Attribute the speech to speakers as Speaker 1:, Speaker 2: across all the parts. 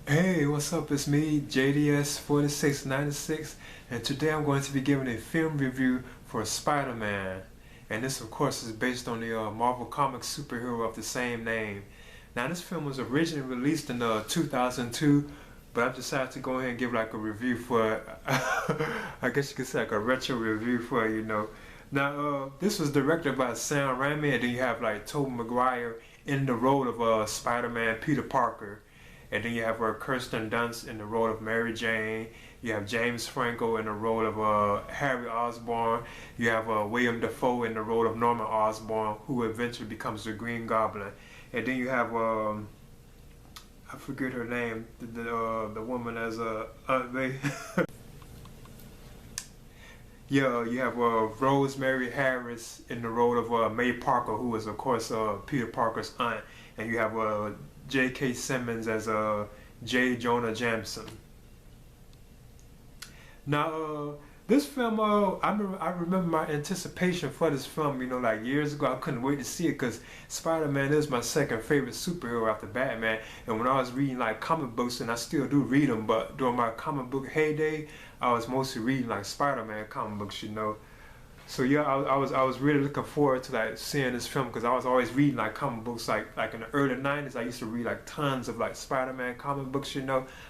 Speaker 1: Hey, what's up? It's me, JDS4696, and today I'm going to be giving a film review for Spider-Man. And this, of course, is based on the Marvel Comics superhero of the same name. Now, this film was originally released in 2002, but I've decided to go ahead and give like a review for it. I guess you could say like a retro review for it, Now, this was directed by Sam Raimi, and then you have like Tobey Maguire in the role of Spider-Man Peter Parker. And then you have Kirsten Dunst in the role of Mary Jane. You have James Franco in the role of Harry Osborn. You have William Dafoe in the role of Norman Osborn, who eventually becomes the Green Goblin. And then you have I forget her name, the woman as Aunt May. Yeah, you have Rosemary Harris in the role of May Parker, who is of course Peter Parker's aunt, and you have J.K. Simmons as J. Jonah Jameson. Now, this film, I remember my anticipation for this film, like years ago. I couldn't wait to see it because Spider-Man is my second favorite superhero after Batman. And when I was reading like comic books, and I still do read them, but during my comic book heyday, I was mostly reading like Spider-Man comic books. So yeah, I was really looking forward to like seeing this film because I was always reading like comic books like in the early 90s. I used to read like tons of like Spider-Man comic books.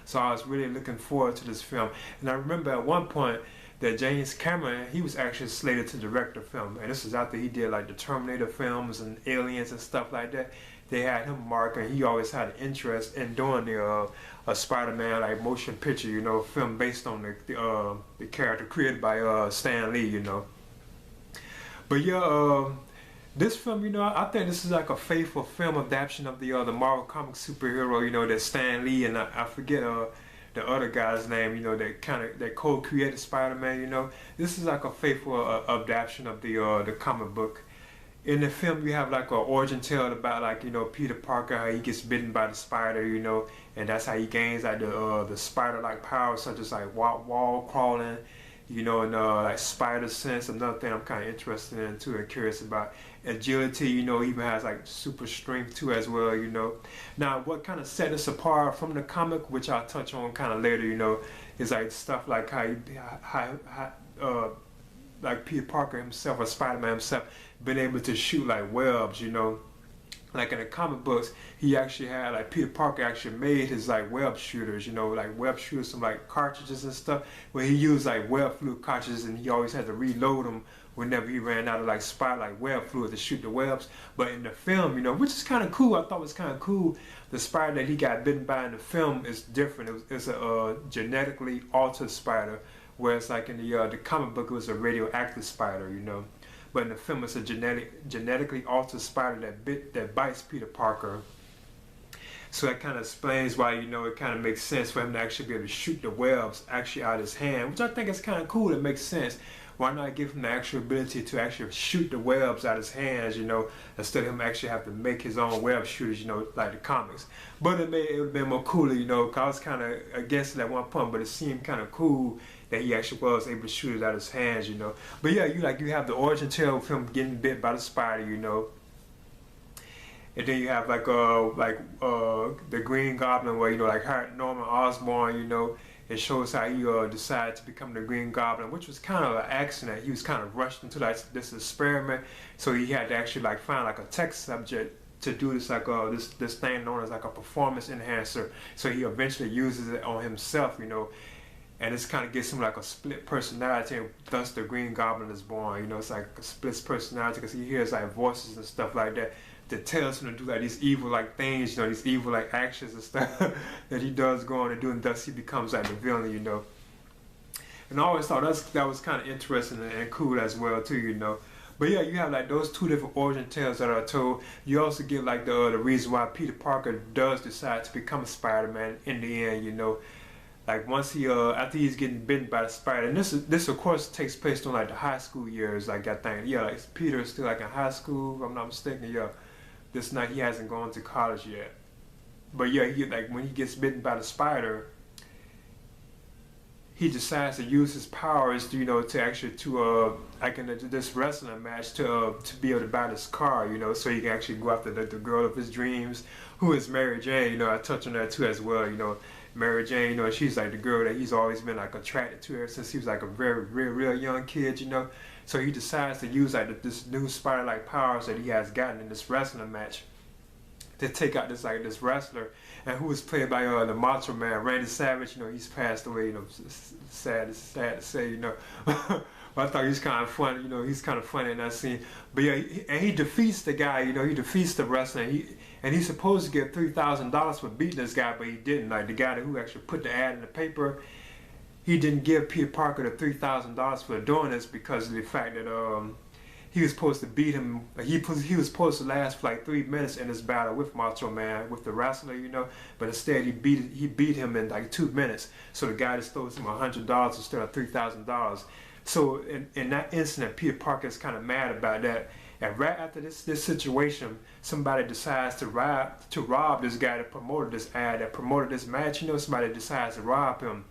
Speaker 1: So I was really looking forward to this film. And I remember at one point that James Cameron, he was actually slated to direct the film, and this was after he did like the Terminator films and Aliens and stuff like that. They had him marked, and he always had an interest in doing the a Spider-Man like motion picture, film based on the character created by Stan Lee. But yeah, this film, I think this is like a faithful film adaptation of the Marvel comic superhero, that Stan Lee and I forget the other guy's name, that co-created Spider-Man. This is like a faithful adaptation of the comic book. In the film, you have like an origin tale about like Peter Parker, how he gets bitten by the spider, and that's how he gains like the spider-like powers such as like wall crawling, and like spider sense. Another thing I'm kind of interested in too and curious about. Agility, even has like super strength too as well. Now what kind of set this apart from the comic, which I'll touch on kind of later, is like stuff like how like Peter Parker himself or Spider-Man himself been able to shoot like webs. Like in the comic books, he actually had like Peter Parker actually made his like web shooters, like web shooters, some like cartridges and stuff, where he used like web fluid cartridges, and he always had to reload them whenever he ran out of like web fluid to shoot the webs. But in the film, which is kind of cool, I thought was kind of cool. The spider that he got bitten by in the film is different. It's a genetically altered spider, whereas like in the comic book it was a radioactive spider. But in the film, it's a genetically altered spider that bites Peter Parker. So that kind of explains why, it kind of makes sense for him to actually be able to shoot the webs actually out of his hand, which I think is kind of cool. It makes sense. Why not give him the actual ability to actually shoot the webs out of his hands, instead of him actually have to make his own web shooters, like the comics. But it would have been more cooler, because I was kind of against it at one point, but it seemed kind of cool that he actually was able to shoot it out of his hands. But yeah, you have the origin tale of him getting bit by the spider, and then you have like the Green Goblin, where like Norman Osborn, it shows how he decided to become the Green Goblin, which was kind of an accident. He was kind of rushed into like this experiment, so he had to actually like find like a test subject to do this like this thing known as like a performance enhancer. So he eventually uses it on himself, and this kind of gives him like a split personality, and thus the Green Goblin is born. It's like a split personality because he hears like voices and stuff like that tells him to do like these evil like things, these evil like actions and stuff that he does go on to do, and thus he becomes like the villain. And I always thought that was kind of interesting and cool as well too. But yeah, you have like those two different origin tales that are told. You also get like the reason why Peter Parker does decide to become a Spider-Man in the end. Like once he after he's getting bitten by the spider, and this of course takes place during like the high school years. Like I think, yeah, like Peter is still like in high school, if I'm not mistaken. Yeah, this night he hasn't gone to college yet. But yeah, he like when he gets bitten by the spider, he decides to use his powers, to, to actually like in this wrestling match to be able to buy this car, so he can actually go after the girl of his dreams, who is Mary Jane. I touch on that too as well. Mary Jane, she's like the girl that he's always been like attracted to ever since he was like a very real young kid. So he decides to use like this new spider-like powers that he has gotten in this wrestling match to take out this wrestler, and who was played by the Macho Man, Randy Savage. He's passed away. Sad to say. But I thought he was kind of funny. He's kind of funny in that scene. But yeah, he defeats the guy. He defeats the wrestler. And he's supposed to get $3,000 for beating this guy, but he didn't. Like the guy who actually put the ad in the paper, he didn't give Peter Parker the $3,000 for doing this because of the fact that he was supposed to beat him. He was supposed to last for like 3 minutes in this battle with Macho Man, with the wrestler, But instead, he beat him in like 2 minutes. So the guy just throws him $100 instead of $3,000. So in that incident, Peter Parker is kind of mad about that. And right after this situation, somebody decides to rob this guy that promoted this ad, that promoted this match. Somebody decides to rob him.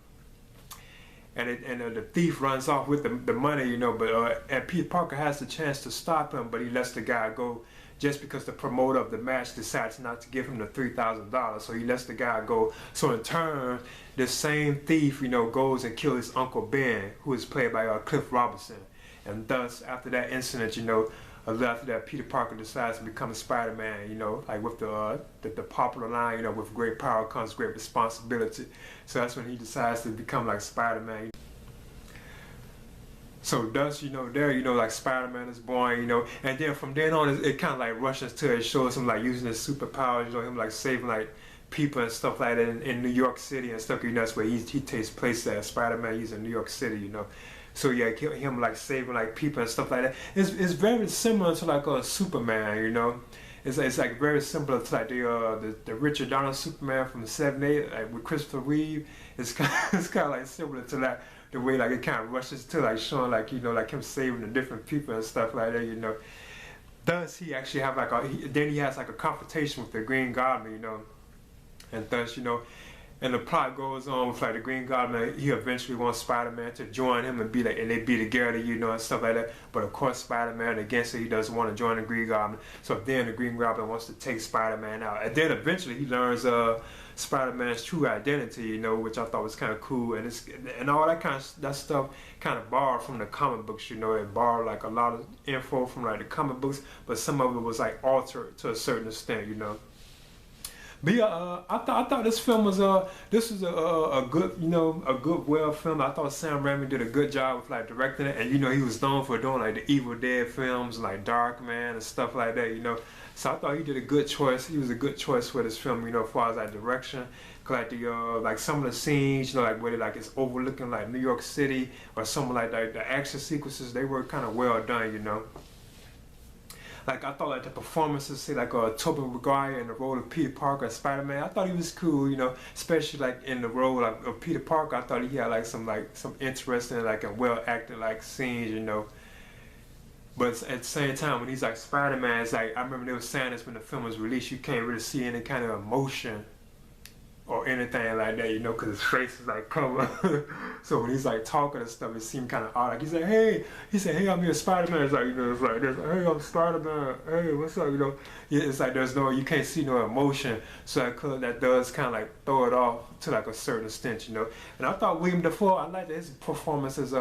Speaker 1: And the thief runs off with the money, but and Peter Parker has the chance to stop him, but he lets the guy go just because the promoter of the match decides not to give him the $3,000. So he lets the guy go. So in turn, this same thief, goes and kills his Uncle Ben, who is played by Cliff Robinson. And thus, after that incident, after that, Peter Parker decides to become a Spider-Man, like with the popular line, with great power comes great responsibility. So that's when he decides to become like Spider-Man. So thus, like Spider-Man is born, and then from then on, it kind of like rushes to it, shows him like using his superpowers, him like saving like people and stuff like that in New York City and stuff. That's where he takes place at. Spider-Man, he's in New York City, So yeah, him like saving like people and stuff like that. It's very similar to like a Superman, It's like very similar to like the Richard Donner Superman from '78, like with Christopher Reeve. It's kind of like similar to that. The way like it kind of rushes to like showing like like him saving the different people and stuff like that. Thus he actually have like then he has like a confrontation with the Green Goblin, and thus and the plot goes on with like the Green Goblin. He eventually wants Spider-Man to join him and they be together, and stuff like that. But of course, Spider-Man against it. He doesn't want to join the Green Goblin. So then the Green Goblin wants to take Spider-Man out. And then eventually he learns Spider-Man's true identity, which I thought was kind of cool. And all that stuff kind of borrowed from the comic books, It borrowed like a lot of info from like the comic books, but some of it was like altered to a certain extent, But yeah, I thought this film was this was a good a good well film. I thought Sam Raimi did a good job with like directing it, and he was known for doing like the Evil Dead films, like Darkman and stuff like that. So I thought he did a good choice. He was a good choice for this film, as far as like direction. Like like some of the scenes, like where it's overlooking like New York City, or some like the action sequences, they were kind of well done, Like I thought like the performances, say like Tobey Maguire in the role of Peter Parker as Spider-Man, I thought he was cool, especially like in the role of Peter Parker. I thought he had like some interesting and well acted like scenes, But at the same time, when he's like Spider-Man, it's like I remember they were saying this when the film was released, you can't really see any kind of emotion or anything like that, because his face is like covered. So when he's like talking and stuff, it seemed kind of odd. Like he said, "Hey, I'm here, Spider-Man." It's like it's like this. "Hey, I'm Spider-Man. Hey, what's up?" It's like you can't see no emotion. So that does kind of like throw it off to like a certain extent, And I thought William Dafoe, I liked his performance as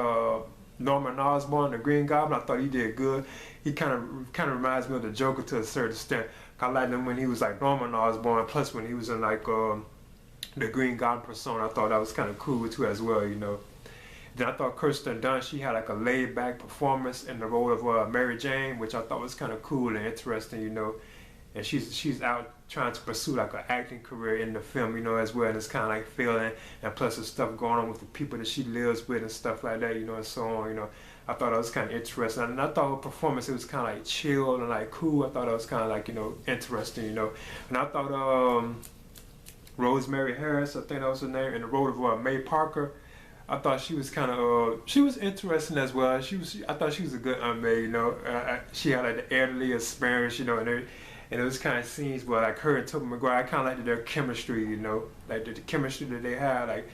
Speaker 1: Norman Osborn, the Green Goblin. I thought he did good. He kind of reminds me of the Joker to a certain extent. I liked him when he was like Norman Osborn. Plus when he was in like the Green Goblin persona, I thought that was kind of cool too as well, Then I thought Kirsten Dunst, she had like a laid-back performance in the role of Mary Jane, which I thought was kind of cool and interesting, And she's out trying to pursue like an acting career in the film, as well. And it's kind of like failing, and plus there's stuff going on with the people that she lives with and stuff like that, and so on, I thought it was kind of interesting. And I thought her performance, it was kind of like chill and like cool. I thought it was kind of like, interesting, And I thought Rosemary Harris, I think that was her name, in the role of May Parker. I thought she was kind of she was interesting as well. I thought she was a good May. She had like the elderly experience, and those kind of scenes where like her and Tobey Maguire, I kind of liked their chemistry, like the chemistry that they had, like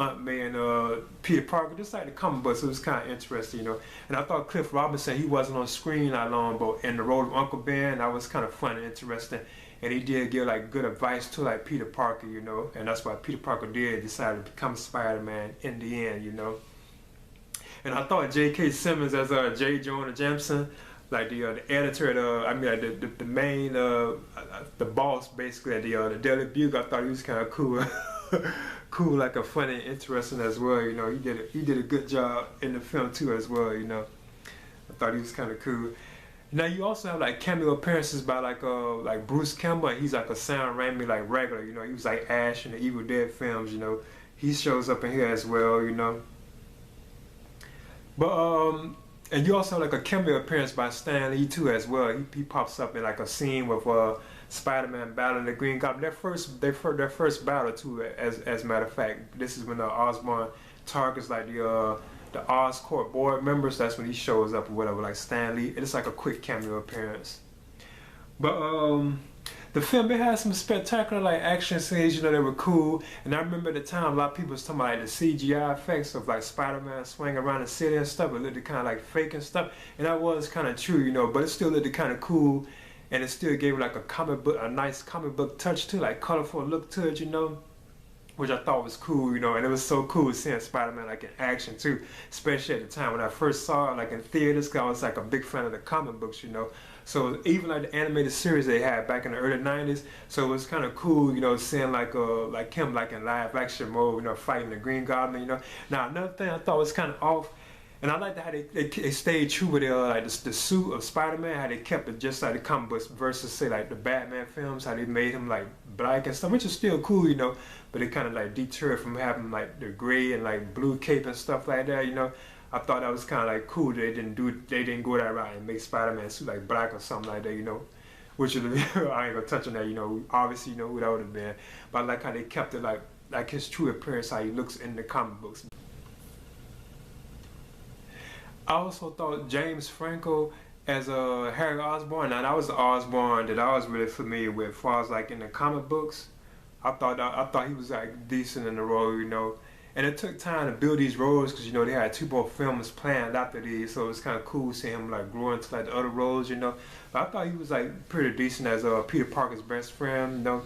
Speaker 1: Aunt May and Peter Parker, just like the comic books. It was kind of interesting, you know. And I thought Cliff Robinson, he wasn't on screen that long, but in the role of Uncle Ben, that was kind of fun and interesting. And he did give like good advice to like Peter Parker, you know. And that's why Peter Parker did decide to become Spider-Man in the end, you know. And I thought J.K. Simmons as J. Jonah Jameson, like the editor, the main, the boss basically at the Daily Bugle. I thought he was kind of cool, cool, like a funny, interesting as well. You know, he did a good job in the film too as well. You know, I thought he was kind of cool. Now you also have like cameo appearances by like Bruce Campbell. He's like a Sam Raimi like regular. You know, he was like Ash in the Evil Dead films. You know, he shows up in here as well. You know. But and you also have like a cameo appearance by Stan Lee too as well. He pops up in like a scene with Spider-Man battling the Green Goblin. Their first battle too. As a matter of fact, this is when Osborn targets like the Oscorp board members. That's when he shows up or whatever. Like Stan Lee. It's like a quick cameo appearance. But the film, it had some spectacular like action scenes, you know, they were cool. And I remember at the time a lot of people was talking about like the CGI effects of like Spider-Man swinging around the city and stuff. It looked kind of like fake and stuff. And that was kind of true, you know, but it still looked kind of cool. And it still gave like a nice comic book touch too, like colorful look to it, you know. Which I thought was cool, you know, and it was so cool seeing Spider-Man like in action too, especially at the time when I first saw it like in theaters, because I was like a big fan of the comic books, you know. So even like the animated series they had back in the early 90s, so it was kind of cool, you know, seeing like him like in live action mode, you know, fighting the Green Goblin, you know. Now another thing I thought was kind of off, and I liked how they stayed true with like the suit of Spider-Man, how they kept it just like the comic books versus say like the Batman films, how they made him like black and stuff, which is still cool, you know, but it kind of like deterred from having like the gray and like blue cape and stuff like that, you know. I thought that was kind of like cool. They didn't go that route and make Spider-Man suit like black or something like that, you know. Which I ain't gonna touch on that, you know. Obviously, you know who that would have been, but I like how they kept it like his true appearance, how he looks in the comic books. I also thought James Franco as Harry Osborn. Now that was the Osborn that I was really familiar with, as far as like in the comic books. I thought he was like decent in the role, you know. And it took time to build these roles because, you know, they had 2 more films planned after these, so it was kind of cool seeing him like grow into like the other roles, you know. But I thought he was like pretty decent as Peter Parker's best friend, you know,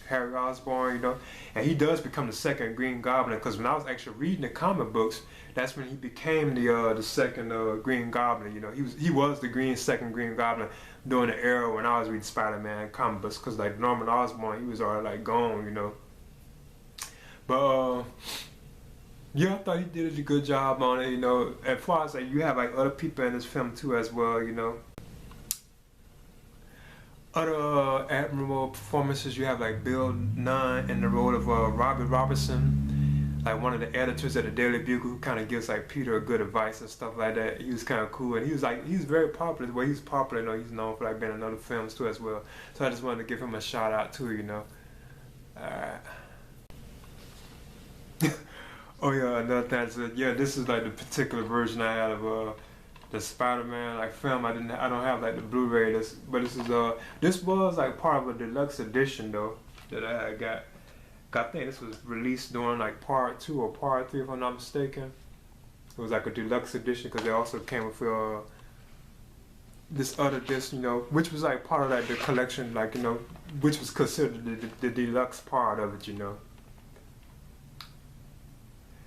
Speaker 1: Harry Osborn, you know. And he does become the second Green Goblin, because when I was actually reading the comic books, that's when he became the second Green Goblin, you know. He was the second Green Goblin during the era when I was reading Spider-Man comic books, because like Norman Osborn, he was already like gone, you know. But yeah, I thought he did a good job on it, you know. As far as like you have like other people in this film too as well, you know. Other admirable performances, you have like Bill Nunn in the role of Robbie Robertson, like one of the editors at the Daily Bugle, who kind of gives like Peter good advice and stuff like that. He was kind of cool, and he's very popular. Well, he's popular, you know. He's known for like being in other films too as well. So I just wanted to give him a shout out too, you know. Oh yeah, another thing. Yeah, this is like the particular version I had of the Spider-Man like film. I don't have like the Blu-ray. But this was like part of a deluxe edition though that I got. I think this was released during like part 2 or part 3 if I'm not mistaken. It was like a deluxe edition because they also came with this other disc, you know, which was like part of like the collection, like, you know, which was considered the deluxe part of it, you know.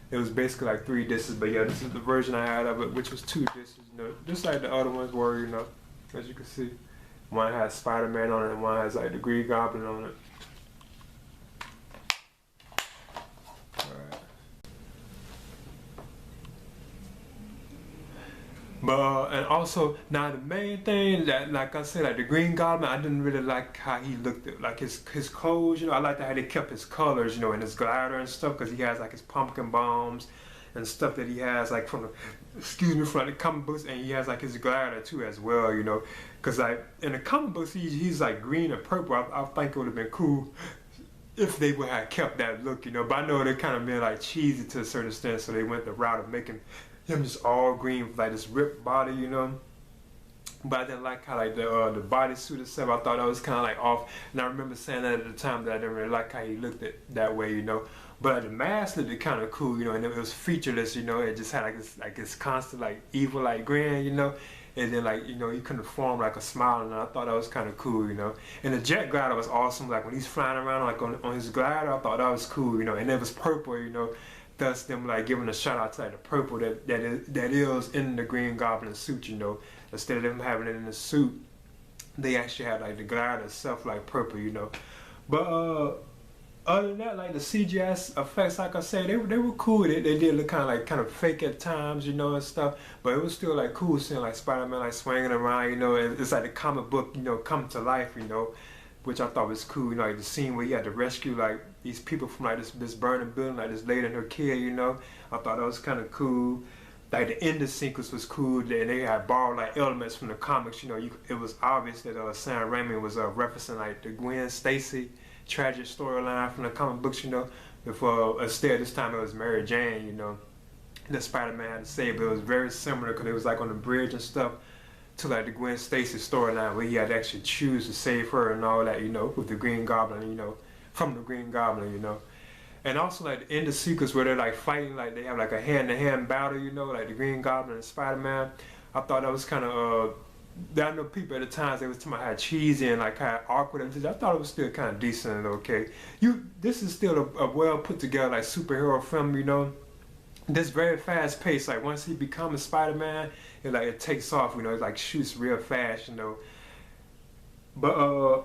Speaker 1: It was basically like 3 discs, but yeah, this is the version I had of it, which was 2 discs, you know, just like the other ones were, you know, as you can see. One has Spider-Man on it, and one has like the Green Goblin on it. Alright. But and also now the main thing that, like I said, like the Green Goblin, I didn't really like how he looked, like his clothes, you know. I liked how they kept his colors, you know, and his glider and stuff, because he has like his pumpkin bombs and stuff that he has like from the comic books, and he has like his glider too as well, you know, because like in the comic books he's like green and purple. I think it would have been cool if they would have kept that look, you know. But I know they kind of been like cheesy to a certain extent, so they went the route of making him just all green with like this ripped body, you know. but I didn't like how like the bodysuit itself. I thought that was kind of like off, and I remember saying that at the time that I didn't really like how he looked that way, you know. But the mask looked kind of cool, you know, and it was featureless, you know. It just had like this constant like evil like grin, you know. And then like, you know, he couldn't form like a smile, and I thought that was kind of cool, you know. And the jet glider was awesome. Like when he's flying around like on his glider, I thought that was cool, you know. And it was purple, you know. Thus them like giving a shout out to like the purple that is in the Green Goblin suit, you know. Instead of them having it in the suit, they actually had like the glider itself like purple, you know. But other than that, like the CGI effects, like I said, they were cool. They did look kind of fake at times, you know, and stuff. But it was still like cool seeing like Spider-Man like swinging around, you know. It's like the comic book, you know, come to life, you know, which I thought was cool. You know, like the scene where he had to rescue like these people from like this burning building, like this lady and her kid, you know. I thought that was kind of cool. Like the end sequence was cool, and they had borrowed like elements from the comics. You know, it was obvious that Sam Raimi was referencing like the Gwen Stacy tragic storyline from the comic books. You know, before instead this time it was Mary Jane. You know, that Spider-Man had to save, but it was very similar because it was like on the bridge and stuff to like the Gwen Stacy storyline where he had to actually choose to save her and all that. You know, with the Green Goblin. You know, from the Green Goblin. You know. And also like the end of sequence where they're like fighting, like they have like a hand-to-hand battle, you know, like the Green Goblin and Spider-Man. I thought that was kind of, I know people at the times they was talking about how cheesy and like how awkward and I thought it was still kind of decent and okay. This is still a well put together like superhero film, you know. This very fast pace, like once he becomes Spider-Man, it takes off, you know, it like shoots real fast, you know. But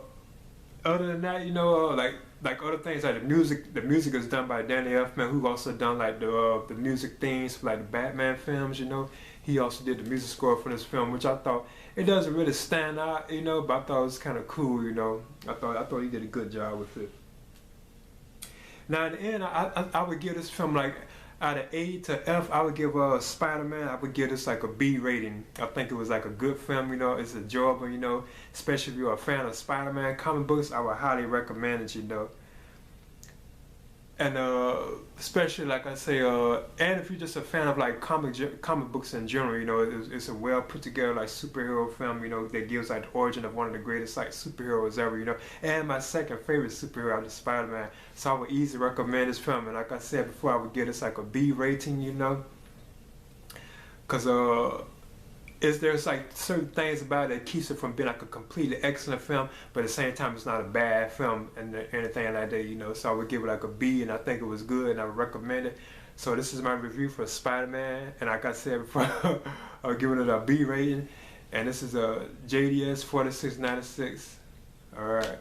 Speaker 1: other than that, you know, like other things like the music is done by Danny Elfman, who also done like the music themes for like the Batman films. You know, he also did the music score for this film, which I thought it doesn't really stand out, you know, but I thought it was kind of cool. You know, I thought he did a good job with it. Now in the end, I would give this film like out of A to F. I would give Spider-Man, I would give this like a B rating. I think it was like a good film, you know, it's enjoyable, you know, especially if you're a fan of Spider-Man comic books, I would highly recommend it, you know. And especially like I say, and if you're just a fan of like comic books in general, you know, it's a well put together like superhero film, you know, that gives like the origin of one of the greatest like superheroes ever, you know, and my second favorite superhero is Spider-Man. So I would easily recommend this film, and like I said before, I would give this like a B rating, you know, cause there's like certain things about it that keeps it from being like a completely excellent film, but at the same time it's not a bad film and anything like that, you know. So I would give it like a B, and I think it was good, and I would recommend it. So this is my review for Spider-Man, and like I said before, I'm giving it a B rating, and this is a JDS 4696. All right.